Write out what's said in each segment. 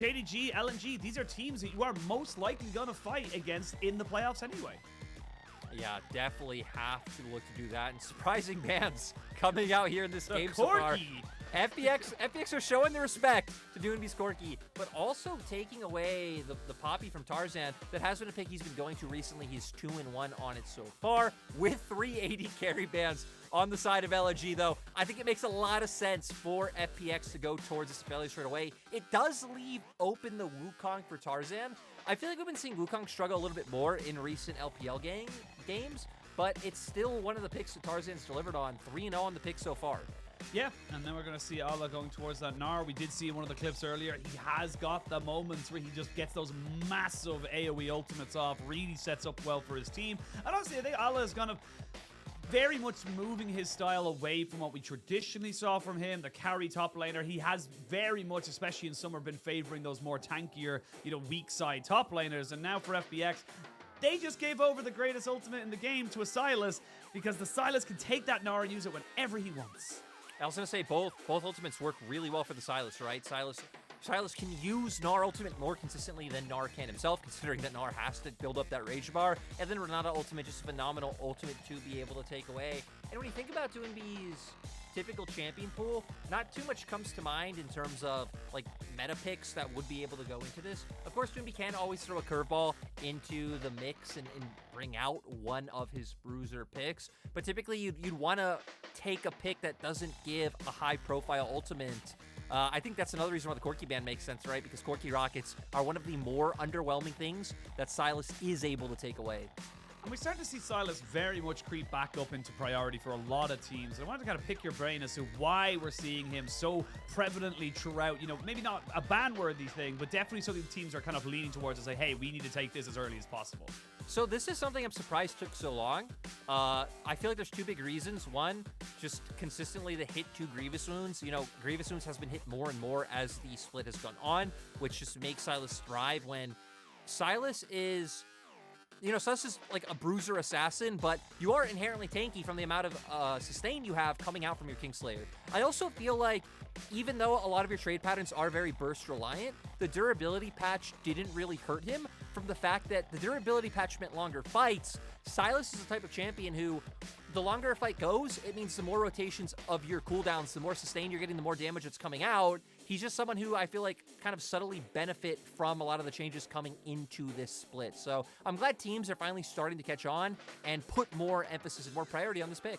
KDG, LNG, these are teams that you are most likely going to fight against in the playoffs anyway. Yeah, definitely have to look to do that. And surprising bans coming out here in this game so Corki. far. FPX are showing the respect to Doinby's Corki, but also taking away the Poppy from Tarzan. That has been a pick he's been going to recently. He's 2-1 on it so far with 380 carry bans on the side of LNG, though. I think it makes a lot of sense for FPX to go towards this failure straight away. It does leave open the Wukong for Tarzan. I feel like we've been seeing Wukong struggle a little bit more in recent LPL games, but it's still one of the picks that Tarzan's delivered on. 3-0 on the pick so far. Yeah, and then we're going to see Ala going towards that Gnar. We did see in one of the clips earlier, he has got the moments where he just gets those massive AoE ultimates off, really sets up well for his team. And honestly, I think Ala is kind of very much moving his style away from what we traditionally saw from him, the carry top laner. He has very much, especially in summer, been favoring those more tankier, weak side top laners. And now for FPX, they just gave over the greatest ultimate in the game to a Sylas because the Sylas can take that Gnar and use it whenever he wants. I was going to say both ultimates work really well for the Sylas, right? Sylas can use Gnar ultimate more consistently than Gnar can himself, considering that Gnar has to build up that rage bar. And then Renata ultimate, just a phenomenal ultimate to be able to take away. And when you think about Doinby's typical champion pool, not too much comes to mind in terms of like meta picks that would be able to go into this. Of course, Doinby can always throw a curveball into the mix and bring out one of his bruiser picks, but typically you'd want to take a pick that doesn't give a high profile ultimate. I think that's another reason why the Corki ban makes sense, right? Because Corki rockets are one of the more underwhelming things that Sylas is able to take away. And we start to see Sylas very much creep back up into priority for a lot of teams. And I wanted to kind of pick your brain as to why we're seeing him so prevalently throughout, maybe not a ban-worthy thing, but definitely something teams are kind of leaning towards and say, hey, we need to take this as early as possible. So this is something I'm surprised took so long. I feel like there's two big reasons. One, just consistently to hit 2 Grievous Wounds. Grievous Wounds has been hit more and more as the split has gone on, which just makes Sylas thrive when Sylas is... Sylas is like a bruiser assassin, but you are inherently tanky from the amount of sustain you have coming out from your Kingslayer. I also feel like even though a lot of your trade patterns are very burst reliant, the durability patch didn't really hurt him from the fact that the durability patch meant longer fights. Sylas is the type of champion who, the longer a fight goes, it means the more rotations of your cooldowns, the more sustain you're getting, the more damage that's coming out. He's just someone who I feel like kind of subtly benefit from a lot of the changes coming into this split. So I'm glad teams are finally starting to catch on and put more emphasis and more priority on this pick.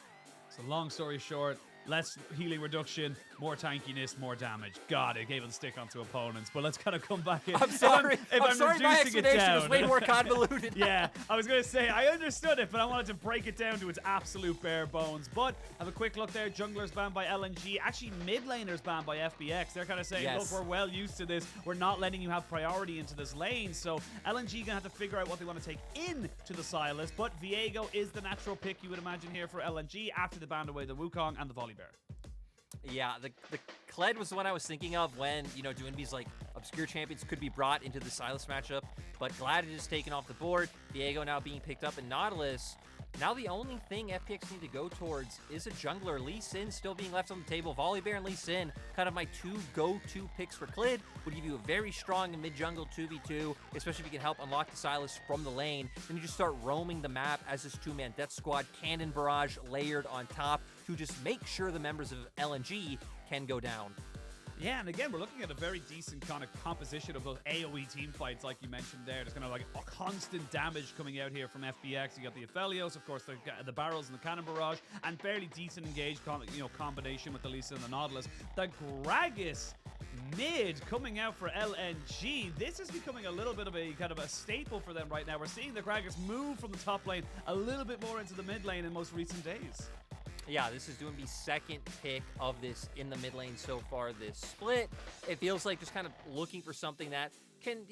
So long story short, less healing reduction, more tankiness, more damage. God, it gave it the stick onto opponents. But let's kind of come back in. I'm sorry. I'm sorry, my explanation was way more convoluted. Yeah, I was going to say, I understood it, but I wanted to break it down to its absolute bare bones. But have a quick look there. Junglers banned by LNG. Actually, mid laners banned by FPX. They're kind of saying, yes, look, we're well used to this. We're not letting you have priority into this lane. So LNG going to have to figure out what they want to take into the Sylas. But Viego is the natural pick, you would imagine, here for LNG after they banned away the Wukong and the Volley Bear. Yeah, the Kled was the one I was thinking of when, Doinby's like obscure champions could be brought into the Sylas matchup, but glad it is taken off the board. Viego now being picked up in Nautilus. Now the only thing FPX need to go towards is a jungler. Lee Sin still being left on the table. Volley Bear and Lee Sin, kind of my 2 go-to picks for Klid, would give you a very strong mid-jungle 2v2, especially if you can help unlock the Sylas from the lane. Then you just start roaming the map as this 2-man death squad, cannon barrage layered on top to just make sure the members of LNG can go down. Yeah, and again, we're looking at a very decent kind of composition of those AoE team fights, like you mentioned there. There's kind of like a constant damage coming out here from FPX. You got the Aphelios, of course, the barrels and the cannon barrage, and fairly decent engaged combination with the Lisa and the Nautilus. The Gragas mid coming out for LNG. This is becoming a little bit of a kind of a staple for them right now. We're seeing the Gragas move from the top lane a little bit more into the mid lane in most recent days. Yeah, this is Doinby's second pick of this in the mid lane so far this split. It feels like just kind of looking for something that can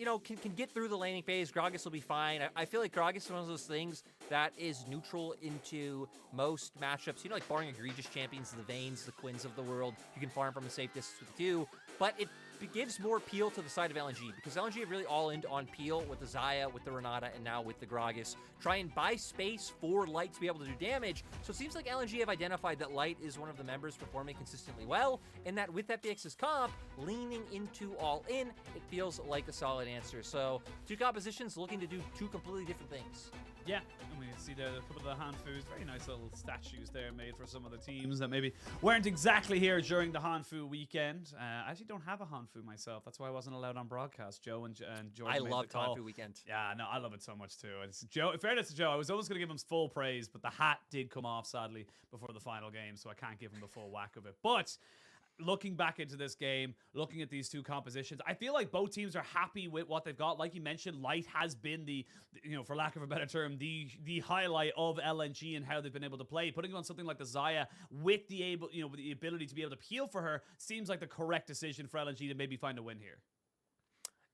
get through the laning phase. Gragas will be fine. I feel like Gragas is one of those things that is neutral into most matchups. Like barring egregious champions, the Vaynes, the Quins of the world, you can farm from a safe distance with 2. But gives more Peel to the side of LNG, because LNG have really all in on Peel with the Xayah, with the Renata, and now with the Gragas. Try and buy space for Light to be able to do damage. So it seems like LNG have identified that Light is one of the members performing consistently well, and that with FPX's comp, leaning into all in, it feels like a solid answer. So two compositions looking to do two completely different things. Yeah, and we can see there a couple of the Hanfus, very nice little statues there made for some of the teams that maybe weren't exactly here during the Hanfu weekend. I actually don't have a Hanfu myself. That's why I wasn't allowed on broadcast. Joe and Jordan I made loved the call. Hanfu weekend. Yeah, no, I love it so much too. It's Joe. In fairness to Joe, I was almost going to give him full praise, but the hat did come off sadly before the final game, so I can't give him the full whack of it. But looking back into this game, looking at these two compositions, I feel like both teams are happy with what they've got. Like you mentioned, Light has been the, for lack of a better term, the highlight of LNG and how they've been able to play. Putting on something like the Xayah with the with the ability to be able to peel for her seems like the correct decision for LNG to maybe find a win here.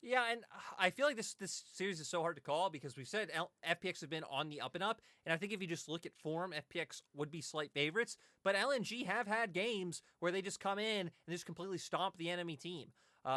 Yeah, and I feel like this series is so hard to call because we've said FPX have been on the up and up, and I think if you just look at form, FPX would be slight favorites, but LNG have had games where they just come in and just completely stomp the enemy team.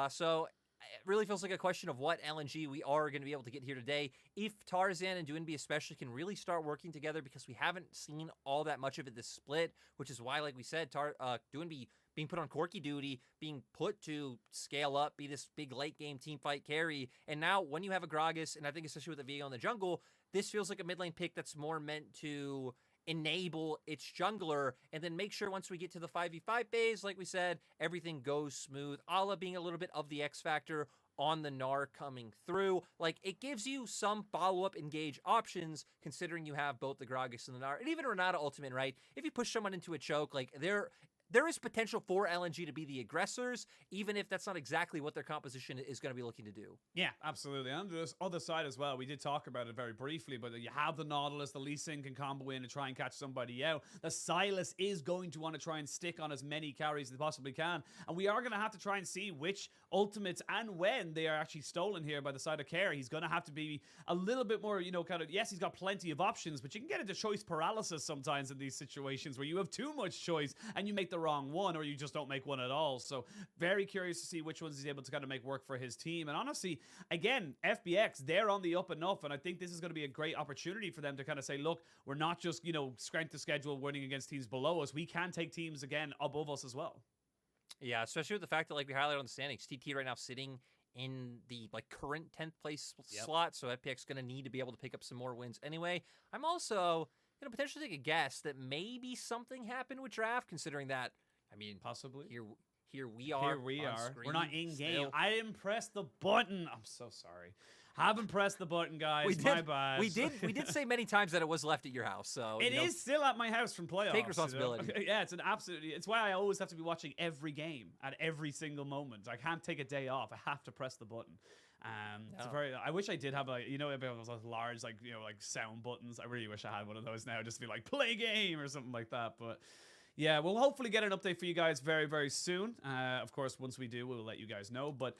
So it really feels like a question of what LNG we are going to be able to get here today. If Tarzan and Doinby especially can really start working together, because we haven't seen all that much of it this split, which is why, like we said, Doinby being put on Corki duty, being put to scale up, be this big late game team fight carry. And now when you have a Gragas, and I think especially with the Viego in the jungle, this feels like a mid lane pick that's more meant to enable its jungler and then make sure once we get to the 5v5 phase, like we said, everything goes smooth. Ala being a little bit of the X factor on the Gnar coming through. Like, it gives you some follow-up engage options considering you have both the Gragas and the Gnar, and even Renata Ultimate, right? If you push someone into a choke, like there is potential for LNG to be the aggressors, even if that's not exactly what their composition is going to be looking to do. Yeah, absolutely. And on this other side as well, we did talk about it very briefly, but you have the Nautilus, the Lee Sin can combo in and try and catch somebody out. The Sylas is going to want to try and stick on as many carries as they possibly can. And we are going to have to try and see which ultimates and when they are actually stolen here by the side of Care. He's going to have to be a little bit more, yes, he's got plenty of options, but you can get into choice paralysis sometimes in these situations where you have too much choice and you make the wrong one, or you just don't make one at all. So very curious to see which ones he's able to kind of make work for his team. And honestly, again, FPX, they're on the up and up, and I think this is going to be a great opportunity for them to kind of say, look, we're not just, strength to schedule winning against teams below us. We can take teams again above us as well. Yeah, especially with the fact that, like we highlighted on the standings, TT right now sitting in the current 10th place slot, so FPX going to need to be able to pick up some more wins anyway. I'm also going to potentially take a guess that maybe something happened with draft, considering that, possibly. Here we are. Here we are. Screen We're not in game. still. I didn't press the button. I'm so sorry. Haven't pressed the button, guys. My bad. We did say many times that it was left at your house. So it is still at my house from playoffs. Take responsibility. Yeah, it's why I always have to be watching every game at every single moment. I can't take a day off. I have to press the button. It's I wish I did have those large sound buttons. I really wish I had one of those now, just to be like play game or something like that. But yeah, we'll hopefully get an update for you guys very, very soon. Of course, once we do, we'll let you guys know. But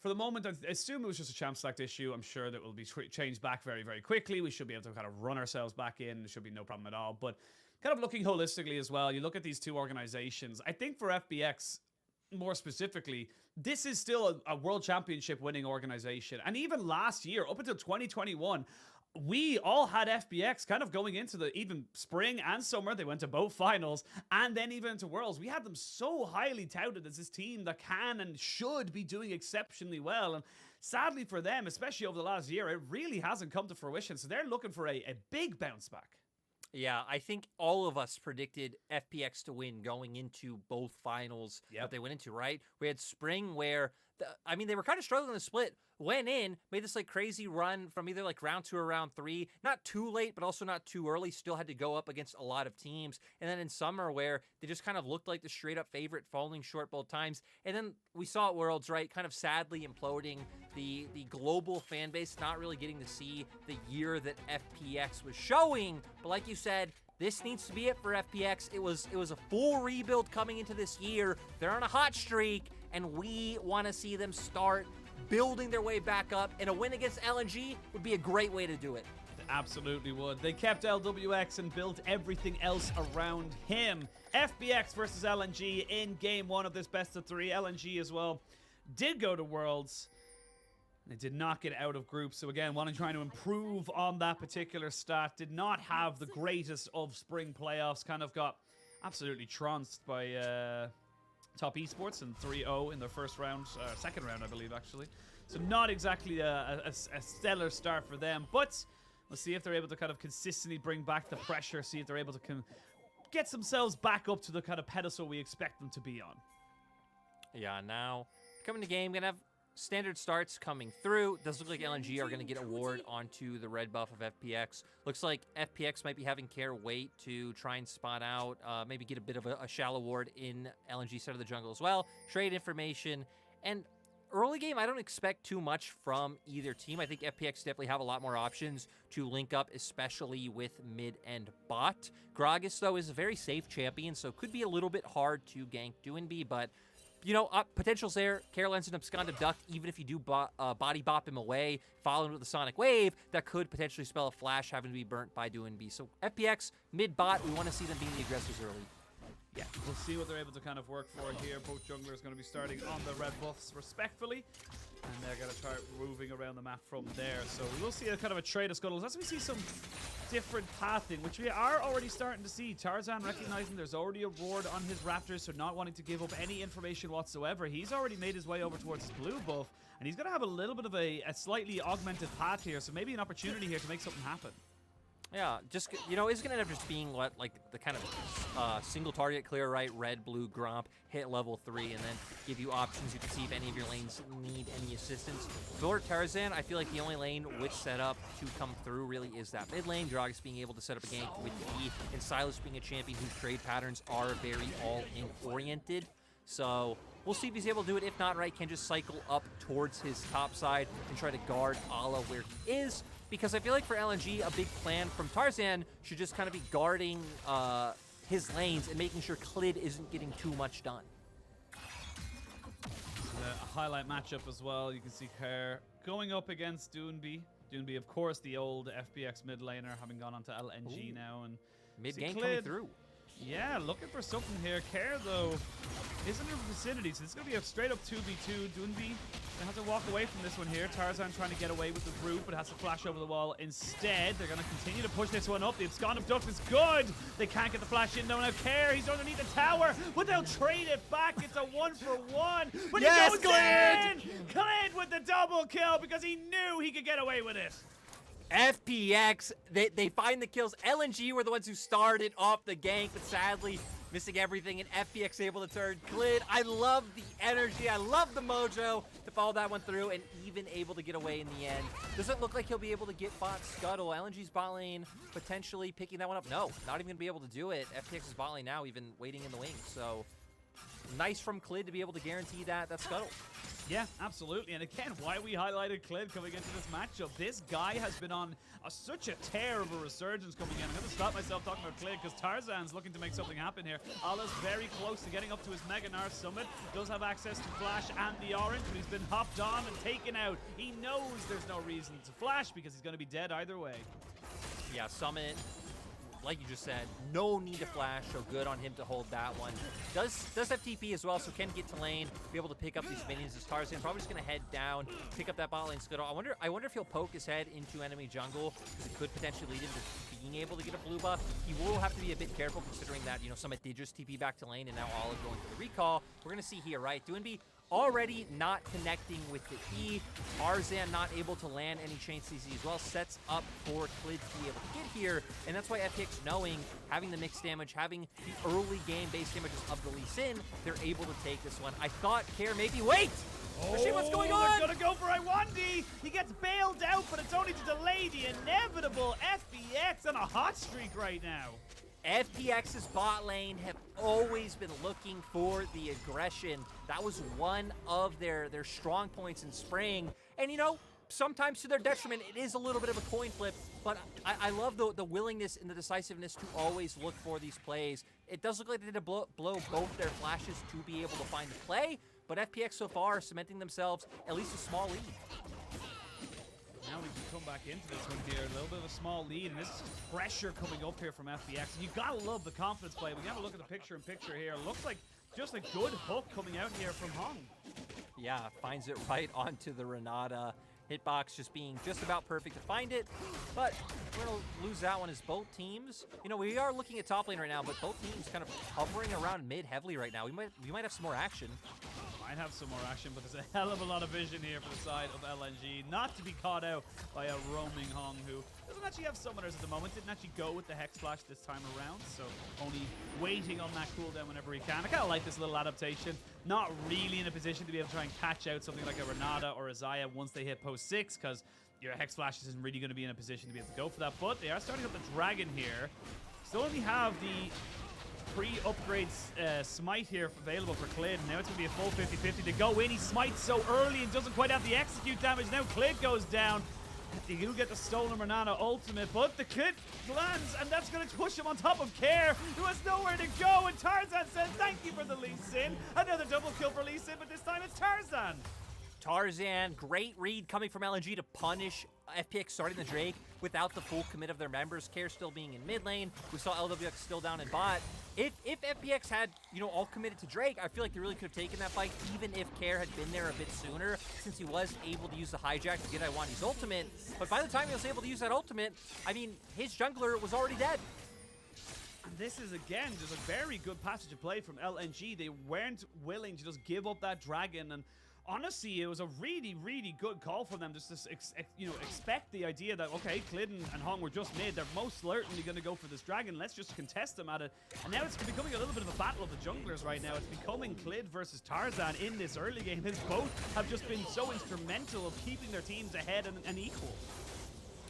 for the moment, I assume it was just a champ select issue. I'm sure that will be changed back very, very quickly. We should be able to kind of run ourselves back in. There should be no problem at all. But kind of looking holistically as well, you look at these two organizations. I think for FPX, more specifically, this is still a world championship winning organization. And even last year, up until 2021, we all had FPX kind of going into the even spring and summer. They went to both finals and then even into Worlds. We had them so highly touted as this team that can and should be doing exceptionally well. And sadly for them, especially over the last year, it really hasn't come to fruition. So they're looking for a big bounce back. Yeah, I think all of us predicted FPX to win going into both finals that they went into, right? We had spring where, they were kind of struggling to split, went in, made this crazy run from either round 2 or round 3, not too late, but also not too early, still had to go up against a lot of teams. And then in summer where they just kind of looked like the straight up favorite, falling short both times. And then we saw at Worlds, right, kind of sadly imploding, the global fan base not really getting to see the year that FPX was showing. But like you said, this needs to be it for FPX. It was a full rebuild coming into this year. They're on a hot streak, and we want to see them start building their way back up, and a win against LNG would be a great way to do it. Absolutely would. They kept LWX and built everything else around him. FPX versus LNG in game 1 of this best of 3. LNG as well did go to Worlds. They did not get out of groups. So again, trying to improve on that particular stat. Did not have the greatest of spring playoffs. Kind of got absolutely trounced by Top Esports and 3-0 in their first round, second round, I believe, actually. So not exactly a stellar start for them. But we'll see if they're able to kind of consistently bring back the pressure. See if they're able to get themselves back up to the kind of pedestal we expect them to be on. Yeah, now coming to game, gonna have standard starts coming through. Does look like LNG are going to get a ward onto the red buff of FPX. Looks like FPX might be having Care wait to try and spot out, maybe get a bit of a shallow ward in LNG side of the jungle as well. Trade information. And early game, I don't expect too much from either team. I think FPX definitely have a lot more options to link up, especially with mid and bot. Gragas, though, is a very safe champion, so could be a little bit hard to gank Doinby, but you know, potential's there. Carolyn's an abscond abduct, even if you do body bop him away, following with the Sonic Wave, that could potentially spell a flash having to be burnt by Doinby. So FPX, mid-bot, we want to see them being the aggressors early. Yeah, we'll see what they're able to kind of work for here. Both junglers going to be starting on the red buffs respectfully, and they're going to start moving around the map from there. So we will see a kind of a trade of scuttles. As we see some different pathing, which we are already starting to see. Tarzan recognizing there's already a ward on his Raptors, so not wanting to give up any information whatsoever. He's already made his way over towards his blue buff, and he's going to have a little bit of a slightly augmented path here, so maybe an opportunity here to make something happen. Yeah, just, you know, it's going to end up just being what, like the kind of single target clear right, red, blue, Gromp, hit level 3, and then give you options. You can see if any of your lanes need any assistance. For Tarzan, I feel like the only lane which set up to come through really is that mid lane. Gragas being able to set up a gank with E, and Silas being a champion whose trade patterns are very all-in oriented. So we'll see if he's able to do it. If not, right, can just cycle up towards his top side and try to guard Ala where he is. Because I feel like for LNG, a big plan from Tarzan should just kind of be guarding his lanes and making sure Clid isn't getting too much done. A highlight matchup as well. You can see Kerr going up against Doinby. Doinby, of course, the old FPX mid laner, having gone on to LNG now. And mid game coming through. Yeah, looking for something here. Kerr, though, isn't in the vicinity, so it's going to be a straight-up 2v2. Doinby has to walk away from this one here. Tarzan trying to get away with the root, but has to flash over the wall instead. They're going to continue to push this one up. The abscond abduct is good. They can't get the flash in. No, now Kerr, he's underneath the tower, but they'll trade it back. It's a 1-for-1. But yes, he goes in! Clid with the double kill because he knew he could get away with it. FPX, they find the kills. LNG were the ones who started off the gank, but sadly missing everything, and FPX able to turn Clid. I love the energy. I love the mojo to follow that one through and even able to get away in the end. Doesn't look like he'll be able to get bot scuttle. LNG's bot lane potentially picking that one up. No, not even going to be able to do it. FPX's bot lane now even waiting in the wings. So nice from Clid to be able to guarantee that scuttle. Yeah, absolutely. And again, why we highlighted Clid coming into this matchup. This guy has been on such a tear of a resurgence coming in. I'm going to stop myself talking about Clid because Tarzan's looking to make something happen here. Ala's very close to getting up to his Mega Gnar summit. Does have access to Flash and the Orange, but he's been hopped on and taken out. He knows there's no reason to Flash because he's going to be dead either way. Yeah, summit. Like you just said, no need to flash, so good on him to hold that one. Does have TP as well, so can get to lane, be able to pick up these minions as Tarzan. Probably just going to head down, pick up that bot lane scuttle. I wonder if he'll poke his head into enemy jungle, because it could potentially lead him to being able to get a blue buff. He will have to be a bit careful, considering that, you know, Summit did just TP back to lane, and now Olive going for the recall. We're going to see here, right? Doinby already not connecting with the E. Tarzan not able to land any chain CC as well. Sets up for Clid to be able to get here. And that's why FPX, knowing, having the mixed damage, having the early game base damages of the Lee Sin, they're able to take this one. I thought Care maybe wait! See what's going on! They're gonna go for Iwandi! He gets bailed out, but it's only to delay the inevitable. FPX on a hot streak right now. FPX's bot lane have always been looking for the aggression. That was one of their strong points in spring. And, you know, sometimes to their detriment, it is a little bit of a coin flip, but I love the willingness and the decisiveness to always look for these plays. It does look like they had to blow both their flashes to be able to find the play, but FPX so far cementing themselves at least a small lead. Now we can come back into this one here. A little bit of a small lead, and this is pressure coming up here from FPX. And you gotta love the confidence play. We gotta look at the picture-in-picture here. It looks like just a good hook coming out here from Hong. Yeah, finds it right onto the Renata. Hitbox just being just about perfect to find it, but we're going to lose that one as both teams. You know, we are looking at top lane right now, but both teams kind of hovering around mid heavily right now. We might have some more action. Might have some more action, but there's a hell of a lot of vision here for the side of LNG. Not to be caught out by a roaming Hong who doesn't actually have summoners at the moment. Didn't actually go with the Hex Flash this time around, so only waiting on that cooldown whenever he can. I kind of like this little adaptation. Not really in a position to be able to try and catch out something like a Renata or a Xayah once they hit post 6, because your Hex Flash isn't really going to be in a position to be able to go for that. But they are starting up the Dragon here. Still only have the pre-upgrades smite here available for Clid. Now it's going to be a full 50-50 to go in. He smites so early and doesn't quite have the execute damage. Now Clid goes down. You do get the stolen Renata ultimate, but the Clid lands, and that's going to push him on top of Care, who has nowhere to go. And Tarzan says, thank you for the Lee Sin. Another double kill for Lee Sin, but this time it's Tarzan. Tarzan, great read coming from LNG to punish FPX starting the Drake without the full commit of their members. Care still being in mid lane. We saw LWX still down in bot. If FPX had, you know, all committed to Drake, I feel like they really could have taken that fight, even if Care had been there a bit sooner, since he was able to use the hijack to get Iwandi's ultimate. But by the time he was able to use that ultimate, I mean, his jungler was already dead. And this is, again, just a very good passage of play from LNG. They weren't willing to just give up that dragon, and honestly, it was a really, really good call for them just to expect the idea that, okay, Clid and Hong were just mid. They're most certainly going to go for this dragon. Let's just contest them at it. And now it's becoming a little bit of a battle of the junglers right now. It's becoming Clid versus Tarzan in this early game. As both have just been so instrumental of keeping their teams ahead and equal.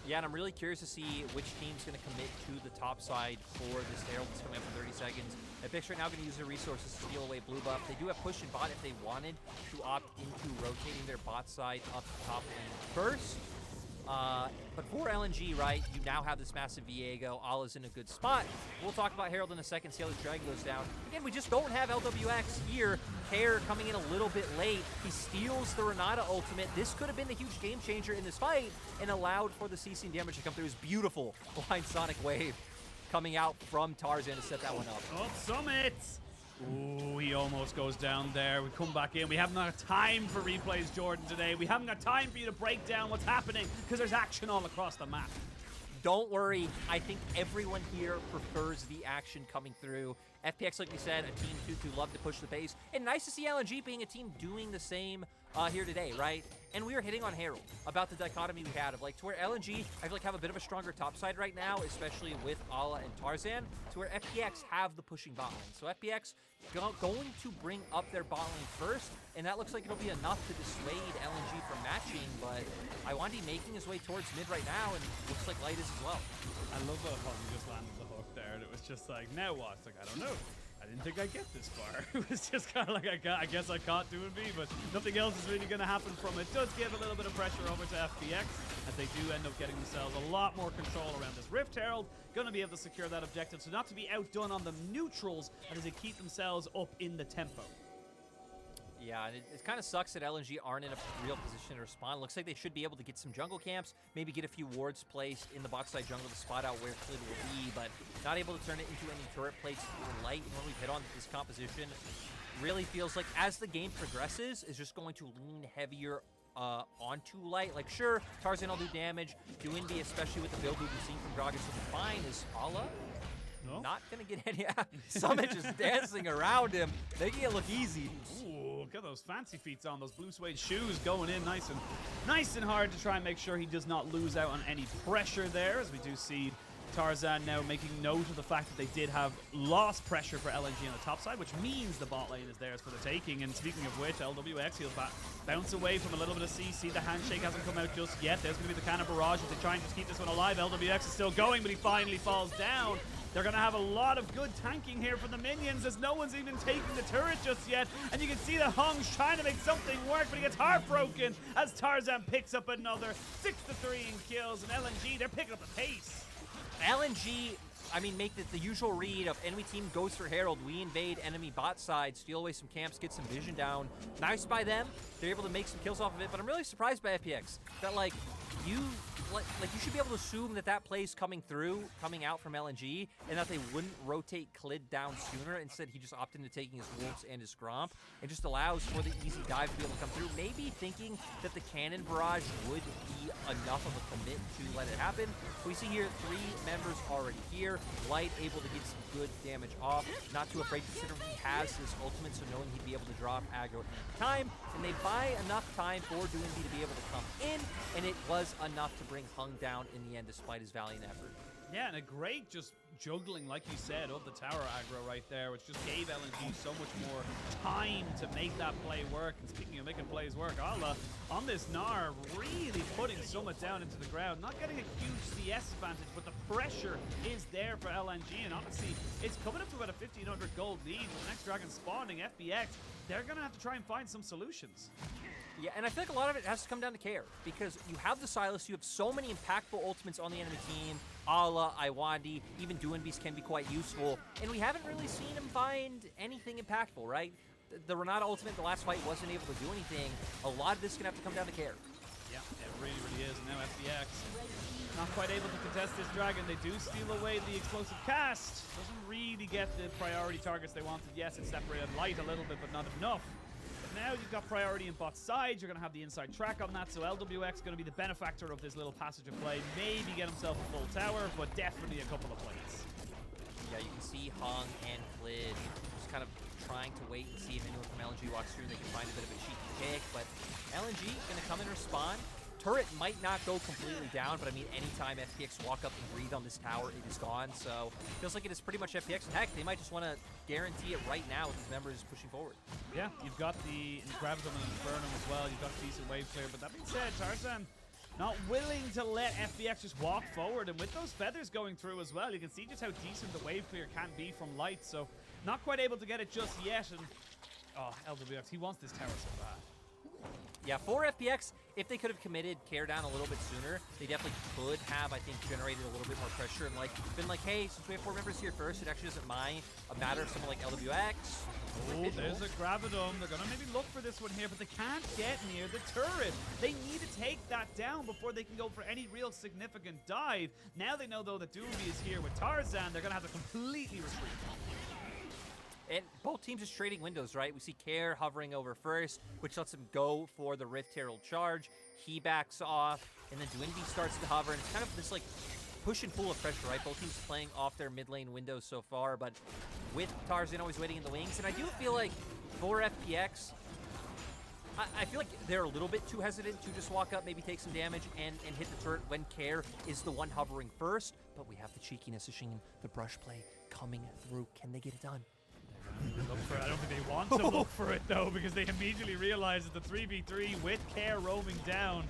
Yeah, and I'm really curious to see which team's going to commit to the top side for this Herald that's coming up in 30 seconds. FPX right now going to use their resources to steal away blue buff. They do have push and bot if they wanted to opt into rotating their bot side up the top lane first. But for LNG, right, you now have this massive Viego. Allah's in a good spot. We'll talk about Herald in a second, see how this dragon goes down. Again, we just don't have LWX here. Care coming in a little bit late. He steals the Renata ultimate. This could have been the huge game changer in this fight and allowed for the CC damage to come through. It was beautiful. Blind Sonic Wave coming out from Tarzan to set that one up. Up Summit! Ooh, he almost goes down there. We come back in. We haven't got time for replays, Jordan, today. We haven't got time for you to break down what's happening because there's action all across the map. Don't worry. I think everyone here prefers the action coming through. FPX, like we said, a team to love to push the pace. And nice to see LNG being a team doing the same here today, right? And we were hitting on Herald about the dichotomy we had of like to where LNG, I feel like have a bit of a stronger top side right now, especially with Allah and Tarzan, to where FPX have the pushing bot lane. So FPX going to bring up their bot lane first, and that looks like it'll be enough to dissuade LNG from matching, but Iwandi making his way towards mid right now, and looks like Light is as well. I love how he just landed the hook there, and it was just like, now what? It's like, I don't know. I didn't think I'd get this far. It was just kind of like, I guess I caught 2 and B, but nothing else is really going to happen from it. It does give a little bit of pressure over to FPX, as they do end up getting themselves a lot more control around this Rift Herald. Going to be able to secure that objective, so not to be outdone on the neutrals, and as they keep themselves up in the tempo. Yeah, and it kind of sucks that LNG aren't in a real position to respond. Looks like they should be able to get some jungle camps, maybe get a few wards placed in the bot side jungle to spot out where Clid will be, but not able to turn it into any turret plates for Light. And when we hit on this composition, really feels like as the game progresses, is just going to lean heavier onto Light. Like, sure, Tarzan will do damage, do Indy, especially with the build we've seen from Gragas. So the fine is Allah. No? Not gonna get any. Summit just dancing around him, making it look easy. Ooh, look at those fancy feet on those blue suede shoes going in nice and hard to try and make sure he does not lose out on any pressure there, as we do see Tarzan now making note of the fact that they did have lost pressure for LNG on the top side, which means the bot lane is theirs for the taking. And speaking of which, LWX, he'll bounce away from a little bit of CC. The handshake hasn't come out just yet. There's going to be the cannon barrage as they try and just keep this one alive. LWX is still going, but he finally falls down. They're going to have a lot of good tanking here from the minions, as no one's even taking the turret just yet. And you can see that Hong's trying to make something work, but he gets heartbroken as Tarzan picks up another 6-3 in kills. And LNG, they're picking up the pace. LNG, I mean, make the usual read of enemy team goes for Herald. We invade enemy bot side, steal away some camps, get some vision down. Nice by them. They're able to make some kills off of it, but I'm really surprised by FPX that, like, you you should be able to assume that that play's coming out from LNG, and that they wouldn't rotate Clid down sooner. Instead, he just opted into taking his Wolves and his Gromp. It just allows for the easy dive to be able to come through. Maybe thinking that the cannon barrage would be enough of a commit to let it happen. We see here 3 members already here. Light able to get some good damage off. Not too afraid considering he has his ultimate, so knowing he'd be able to drop aggro at any time. And they buy enough time for Doinby to be able to come in, and it was enough to bring Hung down in the end despite his valiant effort. Yeah, and a great just juggling, like you said, of the tower aggro right there, which just gave LNG so much more time to make that play work. And speaking of making plays work, Allah on this Gnar really putting Summit down into the ground, not getting a huge CS advantage, but the pressure is there for LNG, and obviously it's coming up to about a 1,500 gold lead with the next dragon spawning, FPX. They're going to have to try and find some solutions. Yeah, and I feel like a lot of it has to come down to care, because you have the Silas, you have so many impactful ultimates on the enemy team. Ala, Iwandi, even Doinby's can be quite useful, and we haven't really seen him find anything impactful, right? The Renata ultimate, the last fight, wasn't able to do anything. A lot of this is going to have to come down to care. Yeah, it really, really is. And now FPX not quite able to contest this dragon. They do steal away the explosive cast. Doesn't really get the priority targets they wanted. Yes, it separated Light a little bit, but not enough. Now you've got priority in bot sides. You're going to have the inside track on that, so LWX going to be the benefactor of this little passage of play. Maybe get himself a full tower, but definitely a couple of plays. Yeah, you can see Hung and Clid just kind of trying to wait and see if anyone from LNG walks through and they can find a bit of a cheeky pick, but LNG going to come and respond. Turret might not go completely down, but I mean, anytime FPX walk up and breathe on this tower, it is gone. So feels like it is pretty much FPX. And heck, they might just want to guarantee it right now with these members pushing forward. Yeah, you've got the Gravitum and Infernum as well. You've got decent wave clear, but that being said, Tarzan not willing to let FPX just walk forward, and with those feathers going through as well, you can see just how decent the wave clear can be from Light. So not quite able to get it just yet, and oh, LWX, he wants this tower so bad. Yeah, for FPX, if they could have committed care down a little bit sooner, they definitely could have, I think, generated a little bit more pressure and been like, hey, since we have 4 members here first, it actually doesn't mind a matter of someone like LWX. Oh, there's a Gravitum. They're going to maybe look for this one here, but they can't get near the turret. They need to take that down before they can go for any real significant dive. Now they know, though, that Doinby is here with Tarzan. They're going to have to completely retreat. And both teams is trading windows, right? We see Care hovering over first, which lets him go for the Rift Herald charge. He backs off, and then Doinby starts to hover, and it's kind of this, push and pull of pressure, right? Both teams playing off their mid lane windows so far, but with Tarzan always waiting in the wings. And I do feel like for FPX, I feel like they're a little bit too hesitant to just walk up, maybe take some damage, and hit the turret when Care is the one hovering first. But we have the cheekiness of seeing the brush play coming through. Can they get it done? Look for it. I don't think they want to look for it, though, because they immediately realize that the 3v3 with Care roaming down,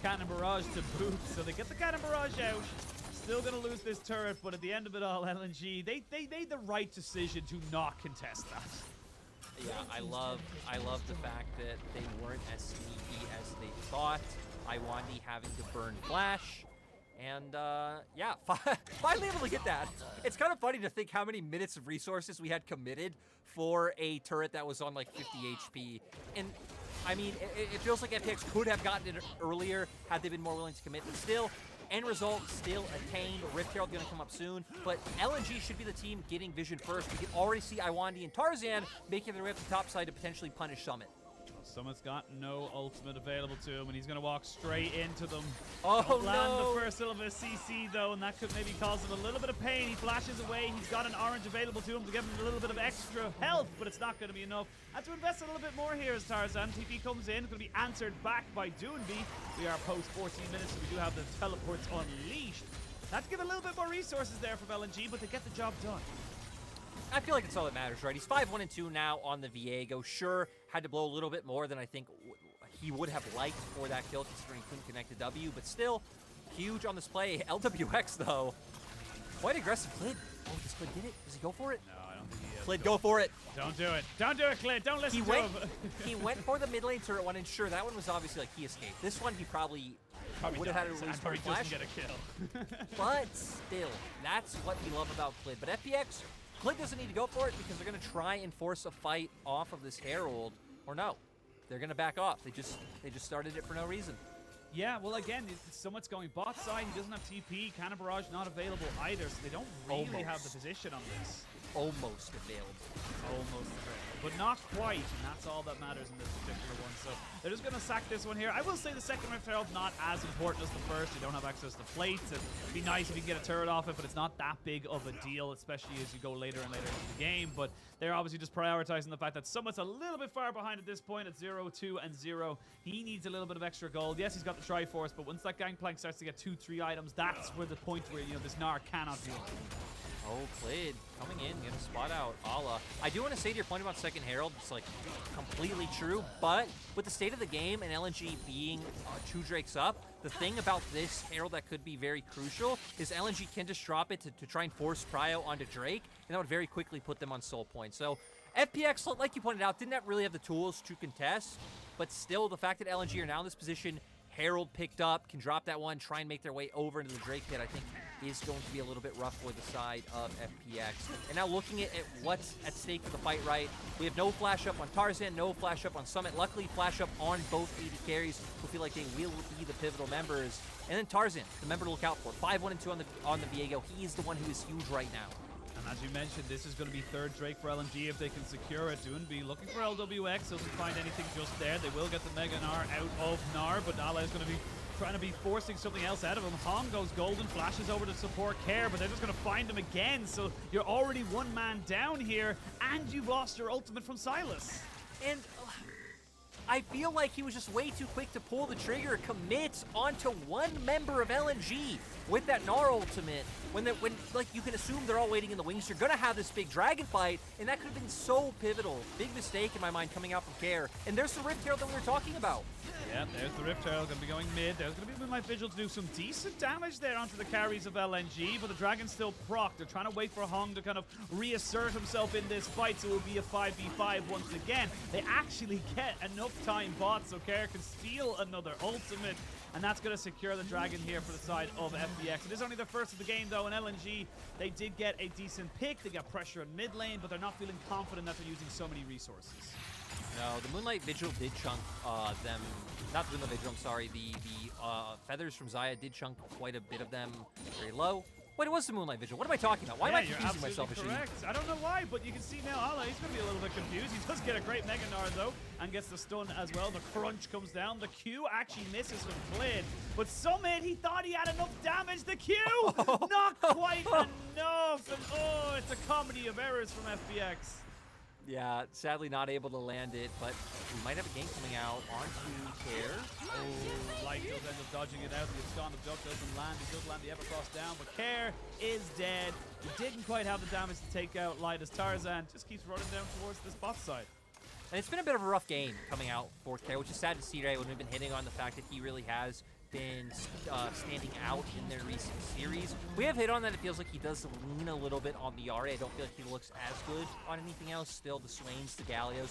Cannon Barrage to boot. So they get the Cannon Barrage out. Still going to lose this turret, but at the end of it all, LNG, they made the right decision to not contest that. Yeah, I love the fact that they weren't as sneaky as they thought. Iwandi having to burn Flash. And, yeah, finally able to get that. It's kind of funny to think how many minutes of resources we had committed for a turret that was on, 50 HP. And, I mean, it feels like FPX could have gotten it earlier had they been more willing to commit. But still, end result still attained. Rift Herald going to come up soon. But LNG should be the team getting vision first. We can already see Iwandi and Tarzan making their way up the top side to potentially punish Summit. Summit's got no ultimate available to him, and he's going to walk straight into them. Oh, Don't land no. the first little bit of CC, though, and that could maybe cause him a little bit of pain. He flashes away. He's got an orange available to him to give him a little bit of extra health, but it's not going to be enough. Have to invest a little bit more here as Tarzan. TP comes in. It's going to be answered back by Doinby. We are post 14 minutes, so we do have the teleports unleashed. That's give a little bit more resources there from LNG, but they get the job done. I feel like it's all that matters, right? He's 5-1-2 now on the Viego. Sure, had to blow a little bit more than I think he would have liked for that kill, considering he couldn't connect the W, but still, huge on this play. LWX, though, quite aggressive. Clid. Oh, does Clid get it? Does he go for it? No, I don't think he is. Clid, go for it. Don't do it. Don't do it, Clid. Don't listen to him. He went for the mid lane turret one, and sure, that one was obviously he escaped. This one, he probably would have had to release for Flash. Doesn't get a kill. But still, that's what we love about Clid. But FPX, Clid doesn't need to go for it because they're going to try and force a fight off of this Herald. Or no, they're going to back off. They just started it for no reason. Yeah, well, again, Summit's going bot side. He doesn't have TP. Cannon Barrage not available either, so they don't really have the position on this. Almost available. Almost available, but not quite, and that's all that matters in this particular one. So they're just going to sack this one here. I will say the second Rift Herald not as important as the first. You don't have access to plates. It'd be nice if you can get a turret off it, but it's not that big of a deal, especially as you go later and later into the game. But they're obviously just prioritizing the fact that Summit's a little bit far behind at this point at 0, 2, and 0. He needs a little bit of extra gold. Yes, he's got the Triforce, but once that Gangplank starts to get 2, 3 items, that's where the point where, you know, this Gnar cannot do it. Oh, Played coming in, gonna spot out Ala. I do want to say to your point about second Herald, it's like completely true, but with the state of the game and LNG being 2 Drakes up, the thing about this Herald that could be very crucial is LNG can just drop it to try and force Prio onto Drake, and that would very quickly put them on soul point. So FPX, like you pointed out, didn't really have the tools to contest, but still the fact that LNG are now in this position, Herald picked up, can drop that one, try and make their way over into the Drake pit, I think is going to be a little bit rough for the side of FPX. And now looking at what's at stake for the fight, right? We have no flash up on Tarzan, no flash up on Summit. Luckily, flash up on both AD carries who feel like they will be the pivotal members. And then Tarzan, the member to look out for. 5-1 and 2 on the Viego. He is the one who is huge right now. And as you mentioned, this is going to be third Drake for LNG if they can secure it. Doonby looking for LWX, doesn't find anything just there. They will get the Mega Gnar out of Gnar, but Nala is going to be trying to be forcing something else out of him. Hong goes golden, flashes over to support Care, but they're just going to find him again. So you're already one man down here, and you've lost your ultimate from Silas. And I feel like he was just way too quick to pull the trigger, commit onto one member of LNG with that Gnar ultimate. When like you can assume they're all waiting in the wings, you're gonna have this big dragon fight, and that could have been so pivotal. Big mistake in my mind coming out from Care. And there's the Rift Herald that we were talking about. Yeah, there's the Rift Herald, gonna be going mid. There's gonna be Moonlight Vigil to do some decent damage there onto the carries of LNG, but the Dragon's still proc. They're trying to wait for Hong to kind of reassert himself in this fight, so it will be a 5v5 once again. They actually get enough time bot, so Care can steal another ultimate, and that's gonna secure the Dragon here for the side of FPX. It is only the first of the game though, and LNG, they did get a decent pick. They got pressure in mid lane, but they're not feeling confident that they're using so many resources. No, the Moonlight Vigil did chunk them. Not the Moonlight Vigil, I'm sorry. The feathers from Xayah did chunk quite a bit of them very low. Wait, it was the Moonlight Vigil. What am I talking about? Why am I confusing myself? Correct. I don't know why, but you can see now Ala, he's going to be a little bit confused. He does get a great Mega Gnar though, and gets the stun as well. The crunch comes down. The Q actually misses from Flynn, but Summit, he thought he had enough damage. The Q, not quite enough. And oh, it's a comedy of errors from FPX. Yeah, sadly not able to land it, but we might have a gank coming out onto Care. Oh, Light does end up dodging it out. The Abscond of Duck doesn't land. He does land the Evercross down, but Care is dead. He didn't quite have the damage to take out Light as Tarzan just keeps running down towards this bot side. And it's been a bit of a rough game coming out for Care, which is sad to see, right, when we've been hitting on the fact that he really has been standing out in their recent series. We have hit on that. It feels like he does lean a little bit on the Ahri. I don't feel like he looks as good on anything else. Still, the Swains, the Gallios,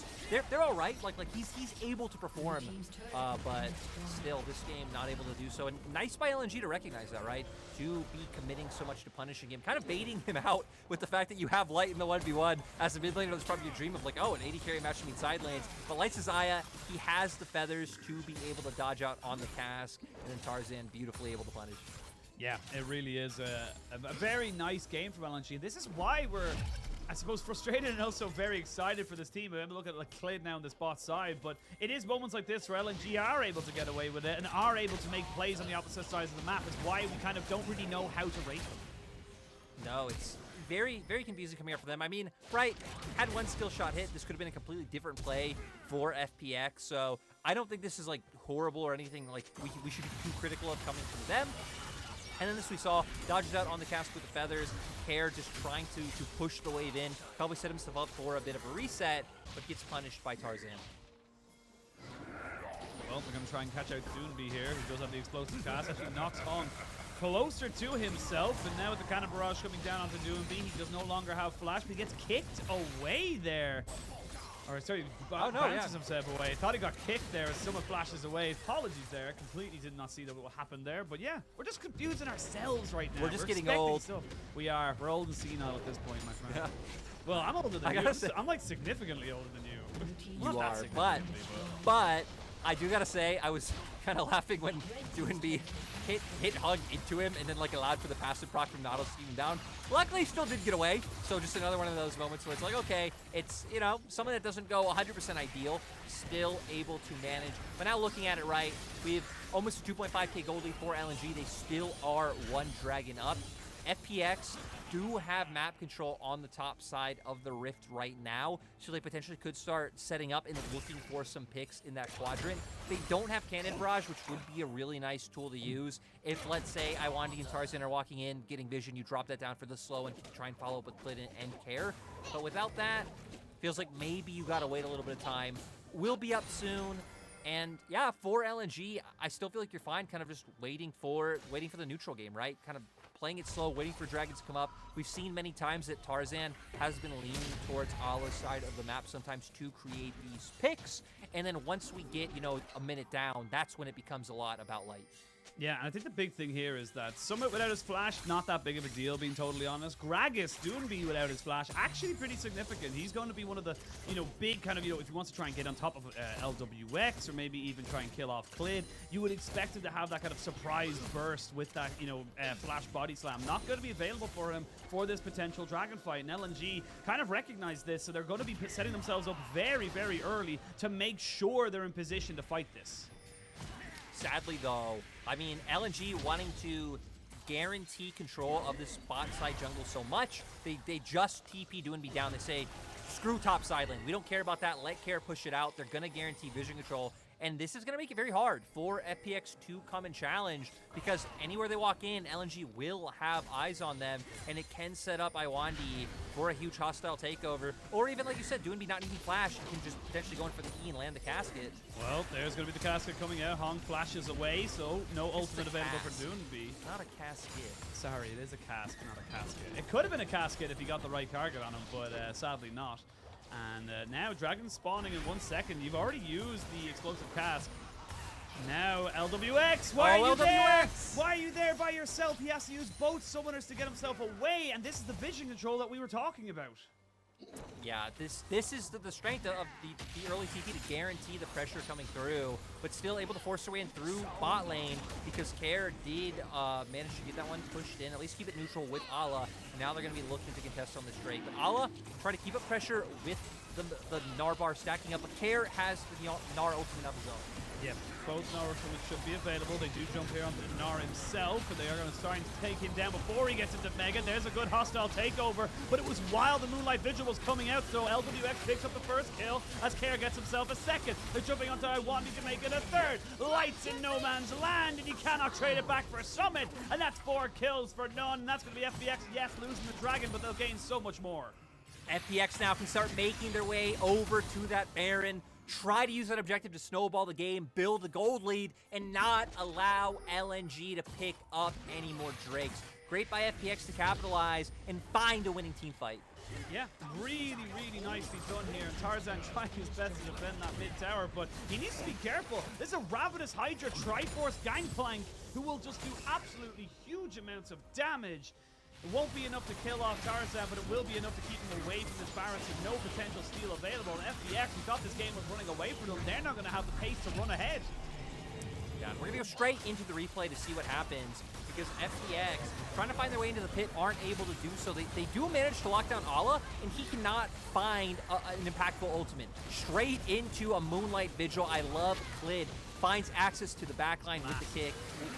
they're all right. Like he's able to perform, but still, this game not able to do so. And nice by LNG to recognize that, right? To be committing so much to punishing him, kind of baiting him out with the fact that you have Light in the 1v1. As a mid laner, that's probably your dream of like, oh, an AD carry match between side lanes. But Light's Xayah, he has the feathers to be able to dodge out on the cask. And Tarzan beautifully able to punish. Yeah, it really is a very nice game from LNG. This is why we're, I suppose, frustrated and also very excited for this team. I'm looking at like Clade now on this bot side, but it is moments like this where LNG are able to get away with it and are able to make plays on the opposite sides of the map. Is why we kind of don't really know how to rate them. No, it's very, very confusing coming up for them. I mean, right, had one skill shot hit, this could have been a completely different play for FPX, so I don't think this is like horrible or anything like we should be too critical of coming from them. And then this we saw, dodges out on the cask with the feathers, Care just trying to push the wave in, probably set himself up for a bit of a reset, but gets punished by Tarzan. Well, they're going to try and catch out Doonby here, who does have the explosive cast. Actually knocks Hong closer to himself, and now with the Cannon Barrage coming down onto Doonby, he does no longer have flash, but he gets kicked away there. Or sorry, bounces himself away. Thought he got kicked there as someone flashes away. Apologies there. I completely did not see that what happened there. But yeah, we're just confusing ourselves right now. We're just getting old. Stuff. We are. We're old and senile at this point, my friend. Yeah. Well, I'm older than you. I'm like significantly older than you. You are, but I do gotta say, I was kind of laughing when Doinby hit hug into him and then like allowed for the passive proc from Nautilus to keep him down. Luckily, he still did get away. So just another one of those moments where it's like, okay, it's, you know, something that doesn't go 100% ideal, still able to manage. But now looking at it right, we have almost a 2.5k gold lead for LNG. They still are one dragon up. FPX do have map control on the top side of the Rift right now, so they potentially could start setting up and looking for some picks in that quadrant. They don't have Cannon Barrage, which would be a really nice tool to use. If, let's say, Iwandi and Tarzan are walking in, getting vision, you drop that down for the slow and try and follow up with Clit and Care. But without that, feels like maybe you gotta wait a little bit of time. We'll be up soon. And yeah, for LNG, I still feel like you're fine, kind of just waiting for the neutral game, right? Kind of playing it slow, waiting for dragons to come up. We've seen many times that Tarzan has been leaning towards Allah's side of the map sometimes to create these picks. And then once we get, you know, a minute down, that's when it becomes a lot about light. Yeah, and I think the big thing here is that Summit without his flash, not that big of a deal, being totally honest. Gragas, Doinby without his flash, actually pretty significant. He's going to be one of the, you know, big kind of, you know, if he wants to try and get on top of LWX or maybe even try and kill off Clid, you would expect him to have that kind of surprise burst with that, you know, flash body slam. Not going to be available for him for this potential dragon fight. And LNG kind of recognize this, so they're going to be setting themselves up very, very early to make sure they're in position to fight this. Sadly, though, I mean, LNG wanting to guarantee control of this bot side jungle so much, they just TP Doinby down. They say, screw top side lane. We don't care about that. Let Care push it out. They're going to guarantee vision control. And this is going to make it very hard for FPX to come and challenge, because anywhere they walk in, LNG will have eyes on them, and it can set up Iwandi for a huge hostile takeover. Or even, like you said, Doinby not needing flash, you can just potentially go in for the E and land the casket. Well, there's going to be the casket coming out. Hong flashes away, so no ultimate available for Doinby. Not a casket. Sorry, it is a cask, not a casket. It could have been a casket if he got the right target on him, but sadly not. And now Dragon spawning in 1 second. You've already used the explosive cask. Now LWX, why are you there? Why are you there by yourself? He has to use both summoners to get himself away, and this is the vision control that we were talking about. Yeah, this is the strength of the early TP to guarantee the pressure coming through, but still able to force their way in through bot lane, because Care did manage to get that one pushed in, at least keep it neutral with Allah. Now they're going to be looking to contest on this Drake, but Allah trying to keep up pressure with the Gnar bar stacking up, but Care has the Gnar ultimate of his own. Yep, both Gnar ultimates should be available. They do jump here onto Gnar himself, and they are going to start to take him down before he gets into Mega. There's a good hostile takeover, but it was while the Moonlight Vigil was coming out, so LWX picks up the first kill as Care gets himself a second. They're jumping onto Iwandi to make it a third. Lights in no man's land, and you cannot trade it back for Summit, and that's 4 kills for none. And that's going to be FPX, yes, losing the Dragon, but they'll gain so much more. FPX now can start making their way over to that Baron, try to use that objective to snowball the game, build a gold lead, and not allow LNG to pick up any more Drakes. Great by FPX to capitalize and find a winning team fight. Yeah, really, really nicely done here. And Tarzan trying his best to defend that mid tower, but he needs to be careful. This is a Ravenous Hydra Triforce Gangplank who will just do absolutely huge amounts of damage. It won't be enough to kill off Tarzan, but it will be enough to keep him away from this Baron, so no potential steal available. And FPX, who thought this game was running away from them, they're not going to have the pace to run ahead. Yeah, we're going to go straight into the replay to see what happens, because FPX, trying to find their way into the pit, aren't able to do so. They do manage to lock down Allah, and he cannot find an impactful ultimate. Straight into a Moonlight Vigil. I love Clid. Finds access to the backline with the kick,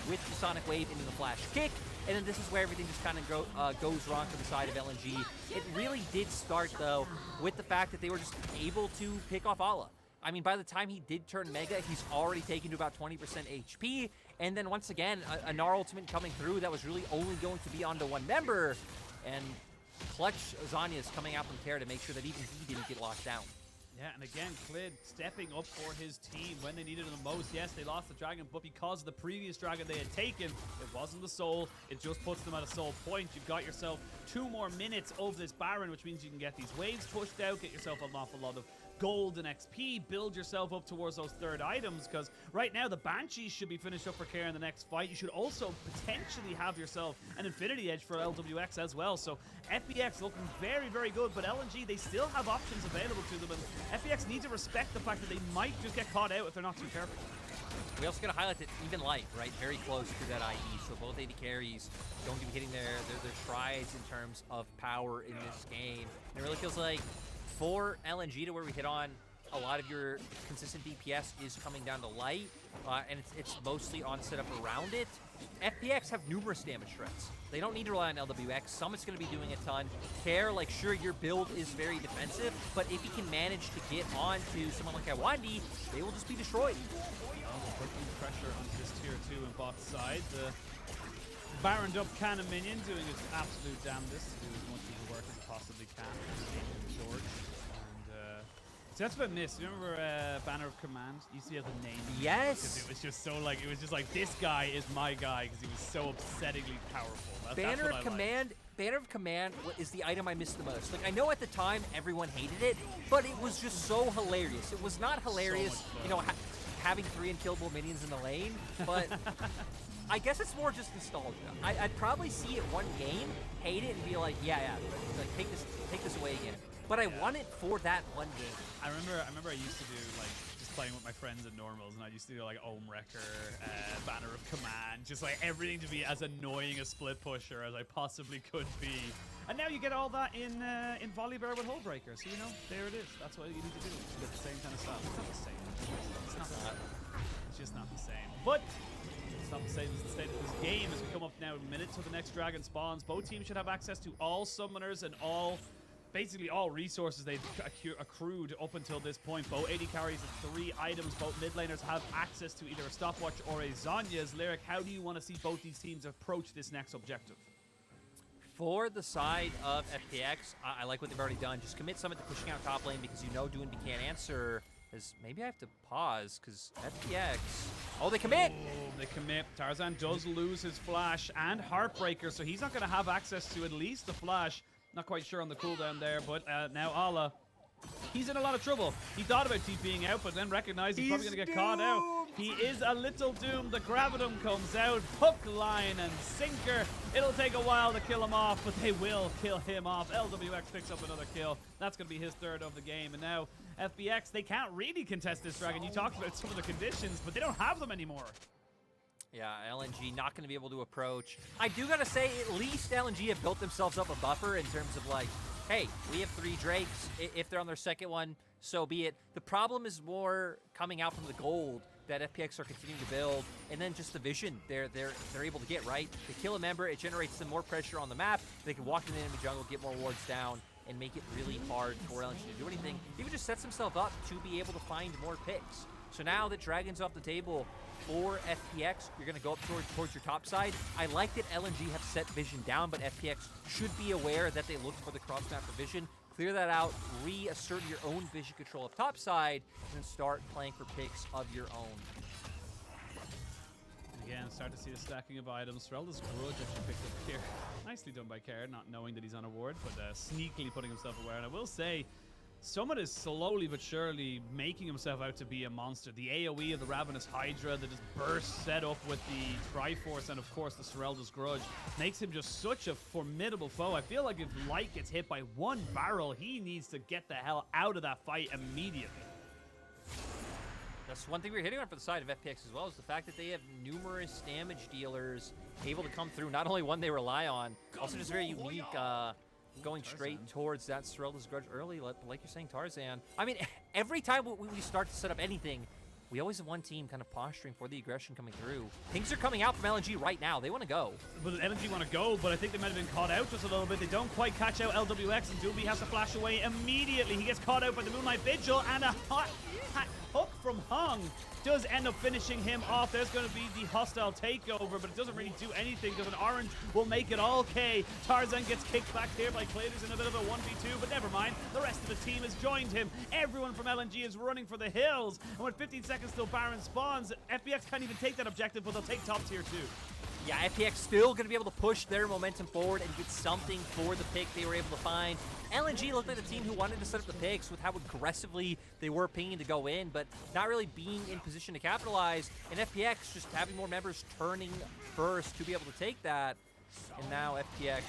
with the Sonic Wave into the flash kick. And then this is where everything just kind of goes wrong for the side of LNG. It really did start, though, with the fact that they were just able to pick off Allah. I mean, by the time he did turn Mega, he's already taken to about 20% HP. And then once again, a Gnar ultimate coming through that was really only going to be onto one member. And clutch Zanya's coming out from Care to make sure that even he didn't get locked down. Yeah, and again, Clid stepping up for his team when they needed him the most. Yes, they lost the Dragon, but because of the previous Dragon they had taken, it wasn't the Soul. It just puts them at a Soul point. You've got yourself 2 more minutes of this Baron, which means you can get these waves pushed out, get yourself an awful lot of gold and XP, build yourself up towards those third items, because right now the Banshees should be finished up for Care in the next fight. You should also potentially have yourself an Infinity Edge for LWX as well. So FPX looking very, very good, but LNG, they still have options available to them, and FPX need to respect the fact that they might just get caught out if they're not too careful. We also got to highlight that even light, right? Very close to that IE. So both AD carries going to be hitting their strides in terms of power in this game. And it really feels like for LNG, to where we hit on a lot of your consistent DPS is coming down to light, and it's mostly on setup around it. FPX have numerous damage threats. They don't need to rely on LWX. Summit's going to be doing a ton. Care, like, sure, your build is very defensive, but if he can manage to get onto someone like Awandi, they will just be destroyed. Putting pressure onto this tier 2 and bot side. The Baroned up cannon minion doing its absolute damnedest to do as much of the work as it possibly can. George. And so that's what I missed. You remember Banner of Command? You used to have the name. Yes. It was just so like, it was just like, this guy is my guy because he was so upsettingly powerful. Banner of Command. Banner of Command is the item I missed the most. Like, I know at the time everyone hated it, but it was just so hilarious. It was not hilarious, you know, having 3 unkillable minions in the lane, but I guess it's more just nostalgia. I'd probably see it one game, hate it, and be like, yeah, like take this away again. But I want it for that one game. I remember I used to do like just playing with my friends at normals, and I used to do like Ohm Wrecker, Banner of Command, just like everything to be as annoying a split pusher as I possibly could be. And now you get all that in Volibear with Hullbreaker. So you know, there it is. That's what you need to do. You get the same kind of stuff. It's not the same. It's not the same. It's just not the same. But it's not the same as the state of this game as we come up now a minute to the next dragon spawns. Both teams should have access to all summoners and basically all resources they've accrued up until this point. Both AD carries 3 items. Both mid laners have access to either a stopwatch or a Zhonya's. Lyric, how do you want to see both these teams approach this next objective? For the side of FPX, I like what they've already done. Just commit Summit to pushing out top lane because you know Doonby can't answer. Maybe I have to pause because FPX. Oh, they commit! Oh, they commit. Tarzan does lose his flash and Heartbreaker, so he's not going to have access to at least the flash. Not quite sure on the cooldown there, but now Allah, he's in a lot of trouble. He thought about TPing out, but then recognized he's probably going to get caught out. He is a little doomed. The Gravitum comes out. Hook, line, and sinker. It'll take a while to kill him off, but they will kill him off. LWX picks up another kill. That's going to be his 3rd of the game. And now FBX, they can't really contest this dragon. You talked about some of the conditions, but they don't have them anymore. Yeah, LNG not going to be able to approach. I do got to say, at least LNG have built themselves up a buffer in terms of like, hey, we have 3 Drakes. If they're on their 2nd one, so be it. The problem is more coming out from the gold that FPX are continuing to build, and then just the vision they're able to get, right? They kill a member, it generates some more pressure on the map. They can walk in the enemy jungle, get more wards down, and make it really hard for LNG to do anything. Even just sets himself up to be able to find more picks. So now that Dragon's off the table for FPX, you're going to go up towards your top side. I like that LNG have set vision down, but FPX should be aware that they look for the cross-map for vision. Clear that out, reassert your own vision control of top side, and then start playing for picks of your own. Again, start to see the stacking of items. Ferelda's Grudge actually picked up here. Nicely done by Care, not knowing that he's on a ward, but sneakily putting himself aware. And I will say, Summit is slowly but surely making himself out to be a monster. The AoE of the Ravenous Hydra that just bursts set up with the Triforce and, of course, the Serelda's Grudge makes him just such a formidable foe. I feel like if Light gets hit by 1 barrel, he needs to get the hell out of that fight immediately. That's one thing we're hitting on for the side of FPX as well, is the fact that they have numerous damage dealers able to come through. Not only one they rely on, also just very unique, going straight towards that Serelda's Grudge early, like you're saying, Tarzan. I mean, every time we start to set up anything, we always have one team kind of posturing for the aggression coming through. Things are coming out from LNG right now. They want to go. But LNG want to go, but I think they might have been caught out just a little bit. They don't quite catch out LWX, and Doobie has to flash away immediately. He gets caught out by the Moonlight Vigil, and a hot hook from Hung does end up finishing him off. There's going to be the hostile takeover, but it doesn't really do anything because an orange will make it all K. Tarzan gets kicked back here by Claytors in a bit of a 1v2, but never mind. The rest of the team has joined him. Everyone from LNG is running for the hills, and with 15 seconds till Baron spawns, FBX can't even take that objective, but they'll take top tier 2. Yeah, FPX still going to be able to push their momentum forward and get something for the pick they were able to find. LNG looked like the team who wanted to set up the picks with how aggressively they were pinging to go in, but not really being in position to capitalize. And FPX just having more members turning first to be able to take that. And now FPX,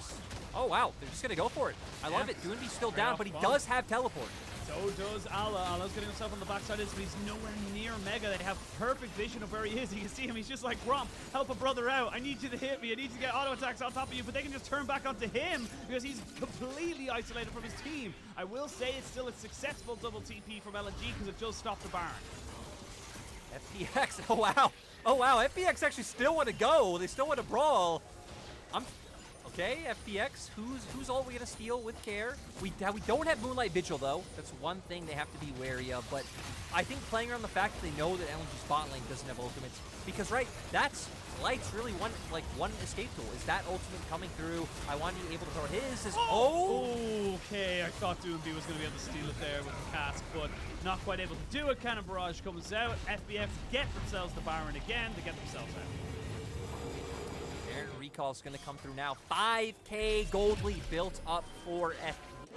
oh wow, they're just going to go for it. I love it. Doonby's still down, but he does have teleport. So does Ala. Ala's getting himself on the backside of this, but he's nowhere near Mega. They have perfect vision of where he is. You can see him. He's just like, Gromp, help a brother out. I need you to hit me. I need to get auto attacks on top of you, but they can just turn back onto him because he's completely isolated from his team. I will say it's still a successful double TP from LNG because it does stop the Baron. FPX, oh wow. Oh wow, FPX actually still want to go. They still want to brawl. Okay, FPX, who's all we gonna steal with care? We don't have Moonlight Vigil though. That's one thing they have to be wary of. But I think playing around the fact that they know that LNG's bot lane doesn't have ultimates, because right, that's Light's really one escape tool. Is that ultimate coming through? I want to be able to throw his. Okay, I thought Doomby was gonna be able to steal it there with the cast, but not quite able to do it. Cannon Barrage comes out. FPX get themselves the Baron again to get themselves out. Recall is going to come through now. 5K gold lead built up for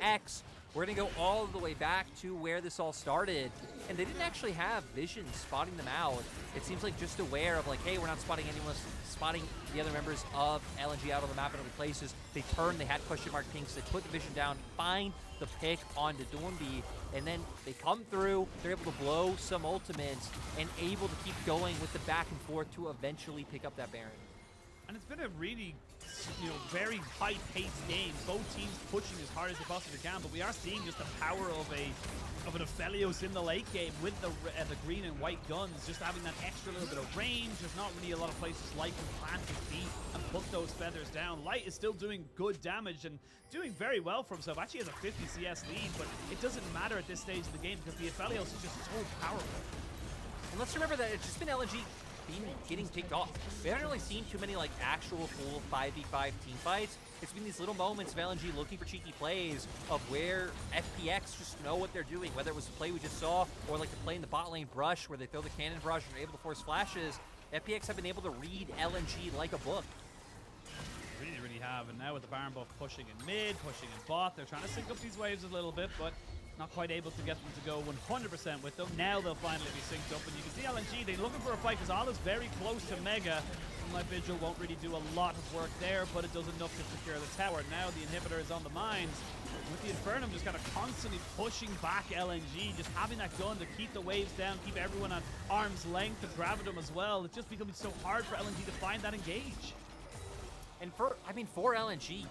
FPX. We're going to go all the way back to where this all started. And they didn't actually have vision spotting them out. It seems like just aware of like, hey, we're not spotting anyone, spotting the other members of LNG out on the map in other places. They turned, they had question mark pinks, they put the vision down, find the pick onto Doomby, and then they come through, they're able to blow some ultimates and able to keep going with the back and forth to eventually pick up that Baron. And it's been a really, very high-paced game. Both teams pushing as hard as they possibly can, but we are seeing just the power of an Aphelios in the late game with the green and white guns, just having that extra little bit of range. There's not really a lot of places Light can plant his feet and put those feathers down. Light is still doing good damage and doing very well for himself. Actually has a 50 CS lead, but it doesn't matter at this stage of the game because the Aphelios is just so powerful. And let's remember that it's just been LNG getting picked off. We haven't really seen too many like actual full 5v5 team fights. It's been these little moments of LNG looking for cheeky plays of where FPX just know what they're doing, whether it was the play we just saw or like the play in the bot lane brush where they throw the cannon barrage and are able to force flashes. FPX have been able to read LNG like a book. Really have, and now with the Baron buff pushing in mid, pushing in bot, they're trying to sync up these waves a little bit, but not quite able to get them to go 100% with them. Now they'll finally be synced up, and you can see LNG, they're looking for a fight because Ala's very close to Mega. Moonlight Vigil won't really do a lot of work there, but it does enough to secure the tower. Now the inhibitor is on the mines. With the Infernum just kind of constantly pushing back LNG, just having that gun to keep the waves down, keep everyone at arm's length, and gravitum as well. It's just becoming so hard for LNG to find that engage. And for LNG,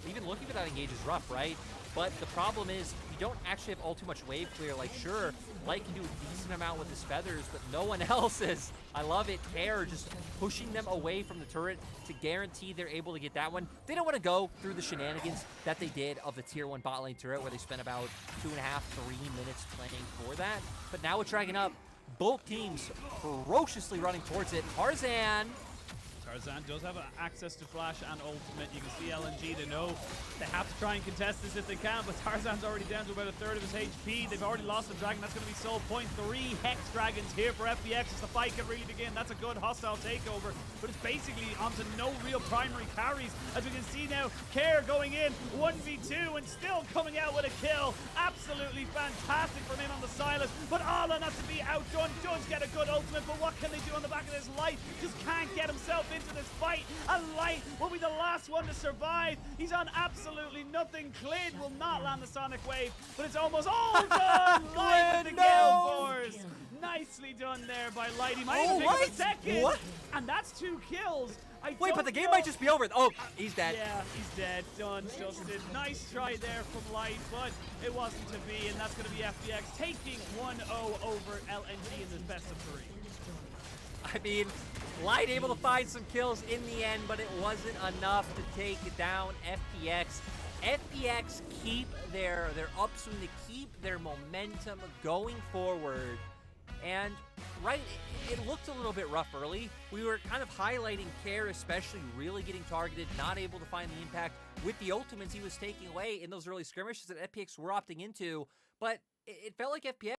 even looking for that engage is rough, right? But the problem is you don't actually have all too much wave clear. Like, sure, Light can do a decent amount with his feathers, but no one else is. I love it. Care just pushing them away from the turret to guarantee they're able to get that one. They don't want to go through the shenanigans that they did of the tier 1 bot lane turret where they spent about 2.5, 3 minutes playing for that. But now with Dragon up, both teams ferociously running towards it. Tarzan does have access to flash and ultimate. You can see LNG, they know they have to try and contest this if they can, but Tarzan's already down to about a third of his HP. They've already lost the dragon. That's going to be soul point. 3 Hex Dragons here for FPX as the fight can really begin. That's a good hostile takeover, but it's basically onto no real primary carries. As we can see now, Care going in 1v2 and still coming out with a kill. Absolutely fantastic from him on the Silas, but Ala not to be outdone. Does get a good ultimate, but what can they do on the back of this? Light just can't get himself into this fight, and Light will be the last one to survive. He's on absolutely nothing. Clid will not land the Sonic Wave, but it's almost all done. Light with the kill force. Nicely done there by Light. He might even pick up a second. What? And that's 2 kills. Wait, but the game might just be over. Oh, he's dead. Yeah, he's dead. Done, Justin. Nice try there from Light, but it wasn't to be, and that's going to be FPX taking 1-0 over LNG in this best of 3. I mean, Light able to find some kills in the end, but it wasn't enough to take down FPX. FPX keep their upswing, to keep their momentum going forward. And, right, it looked a little bit rough early. We were kind of highlighting Care, especially really getting targeted, not able to find the impact with the ultimates he was taking away in those early skirmishes that FPX were opting into. But it felt like FPX